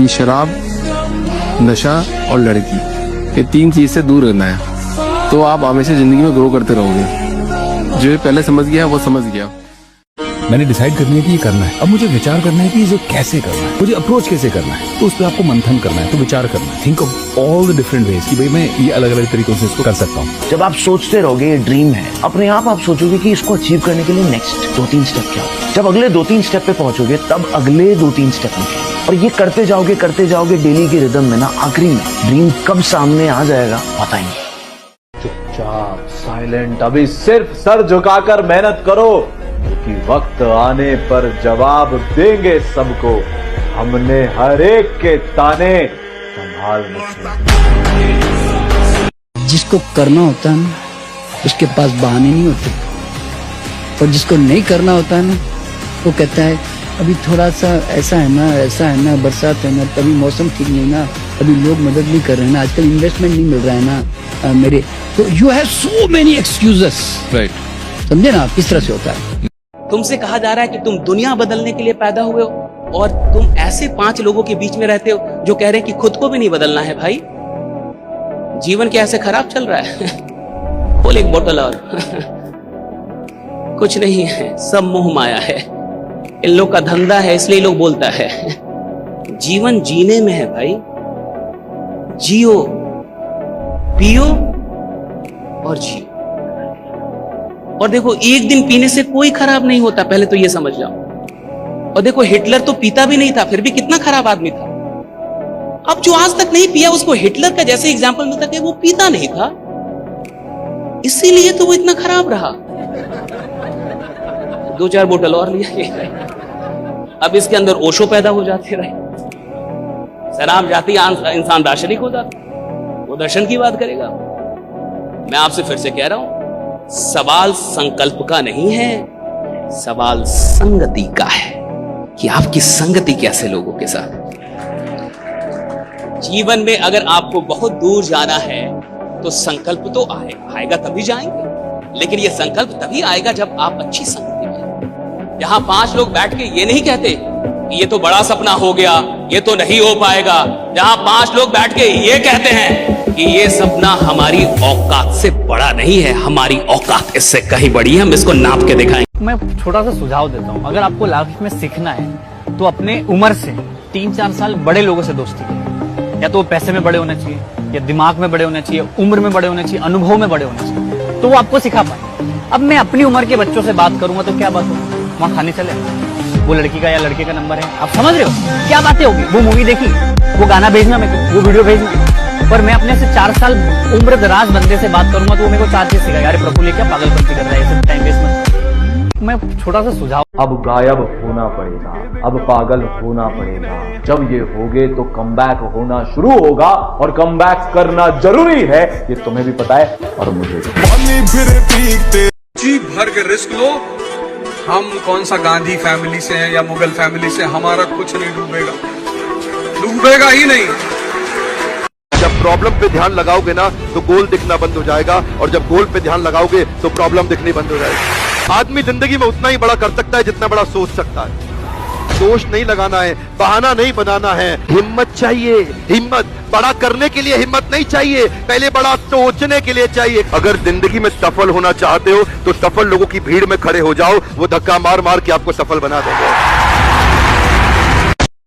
शराब, नशा और लड़की, ये 3 चीज से दूर रहना है तो आप हमेशा जिंदगी में ग्रो करते रहोगे। जो पहले समझ गया वो समझ गया। मैंने डिसाइड करना है कि ये करना है। अब मुझे विचार करना है कि इसे कैसे करना है, मुझे अप्रोच कैसे करना है। तो उस पर आपको मंथन करना है, तो विचार करना है। Think of all the different ways कि भाई मैं ये अलग अलग तरीकों से इसको कर सकता हूँ। जब आप सोचते रहोगे ये ड्रीम है, अपने आप सोचोगे कि इसको अचीव करने के लिए नेक्स्ट 2-3 स्टेप क्या हो। जब अगले 2-3 स्टेप पे पहुंचोगे तब अगले 2-3 स्टेप निकलेंगे और ये करते जाओगे डेली के रिदम में ना, आखिरी में ड्रीम कब सामने आ जाएगा पता ही नहीं। चुपचाप साइलेंट अभी सिर्फ सर झुकाकर मेहनत करो, क्योंकि वक्त आने पर जवाब देंगे सबको। हमने हर एक के ताने संभाल रखे। जिसको करना होता है ना उसके पास बहाने नहीं होते, और जिसको नहीं करना होता है ना वो कहता है अभी थोड़ा सा ऐसा है ना, बरसात है ना, तभी मौसम ठीक नहीं ना, अभी लोग मदद नहीं कर रहे हैं ना, आजकल इन्वेस्टमेंट नहीं मिल रहा है ना मेरे। तो you have so many excuses, right? समझे ना, किस तरह से होता है। तुमसे कहा जा रहा है कि तुम दुनिया बदलने के लिए पैदा हुए हो और तुम ऐसे 5 लोगों के बीच में रहते हो जो कह रहे हैं कि खुद को भी नहीं बदलना है। भाई जीवन क्या ऐसे खराब चल रहा है? बोल एक बोतल और कुछ नहीं है, सब मोह माया है। इन लोग का धंधा है इसलिए लोग बोलता है। जीवन जीने में है भाई, जियो, पियो और जियो। और देखो एक दिन पीने से कोई खराब नहीं होता, पहले तो ये समझ जाओ। और देखो हिटलर तो पीता भी नहीं था, फिर भी कितना खराब आदमी था। अब जो आज तक नहीं पिया उसको हिटलर का जैसे एग्जाम्पल मिलता कि वो पीता नहीं था, इसीलिए तो वो इतना खराब रहा। 2-4 बोतल और लिया, अब इसके अंदर ओशो पैदा हो जाते रहे, शराब जाती इंसान दार्शनिक हो जाता, वो दर्शन की बात करेगा। मैं आपसे फिर से कह रहा हूं, सवाल संकल्प का नहीं है, सवाल संगति का है कि आपकी संगति कैसे लोगों के साथ। जीवन में अगर आपको बहुत दूर जाना है तो संकल्प तो आएगा तभी जाएंगे, लेकिन यह संकल्प तभी आएगा जब आप अच्छी संगति में। जहां 5 लोग बैठ के ये नहीं कहते कि ये तो बड़ा सपना हो गया, ये तो नहीं हो पाएगा, जहां 5 लोग बैठ के ये कहते हैं कि ये सपना हमारी औकात से बड़ा नहीं है, हमारी औकात इससे कहीं बड़ी है, हम इसको नाप के दिखाएंगे। मैं छोटा सा सुझाव देता हूँ, अगर आपको लाइफ में सीखना है तो अपने उम्र से 3-4 साल बड़े लोगों से दोस्ती करें। या तो वो पैसे में बड़े होने चाहिए, या दिमाग में बड़े होने चाहिए, उम्र में बड़े होने चाहिए, अनुभव में बड़े होने चाहिए, तो वो आपको सिखा पाए। अब मैं अपनी उम्र के बच्चों से बात करूंगा तो क्या बात होगी, वहां खाने चले, वो लड़की का या लड़के का नंबर है, आप समझ रहे हो क्या बातें होगी। वो मूवी देखी, वो गाना भेजना मेरे को, वो वीडियो भेजना। पर मैं अपने से 4 साल उम्र दराज बंदे से बात करूंगा तो वो मेरे को 4 चीज सिखाएगा। अरे प्रफुल्ल क्या पागलपंती कर रहा है, ये टाइम वेस्ट मत। मैं छोटा सा सुझाव, अब गायब होना पड़ेगा, अब पागल होना पड़ेगा। जब ये होगे तो कमबैक होना शुरू होगा, और कमबैक करना जरूरी है, ये तुम्हें भी पता है और मुझे भी। जी भर के रिस्क लो। हम कौन सा गांधी फैमिली से हैं या मुगल फैमिली से, हमारा कुछ नहीं डूबेगा ही नहीं। जब प्रॉब्लम पे ध्यान लगाओगे ना तो गोल दिखना बंद हो जाएगा, और जब गोल पे ध्यान लगाओगे तो प्रॉब्लम दिखनी बंद हो जाएगी। आदमी जिंदगी में उतना ही बड़ा कर सकता है जितना बड़ा सोच सकता है। दोष नहीं लगाना है, बहाना नहीं बनाना है, हिम्मत चाहिए। हिम्मत बड़ा करने के लिए हिम्मत नहीं चाहिए, पहले बड़ा सोचने के लिए चाहिए। अगर जिंदगी में सफल होना चाहते हो तो सफल लोगों की भीड़ में खड़े हो जाओ, वो धक्का मार मार के आपको सफल बना देंगे।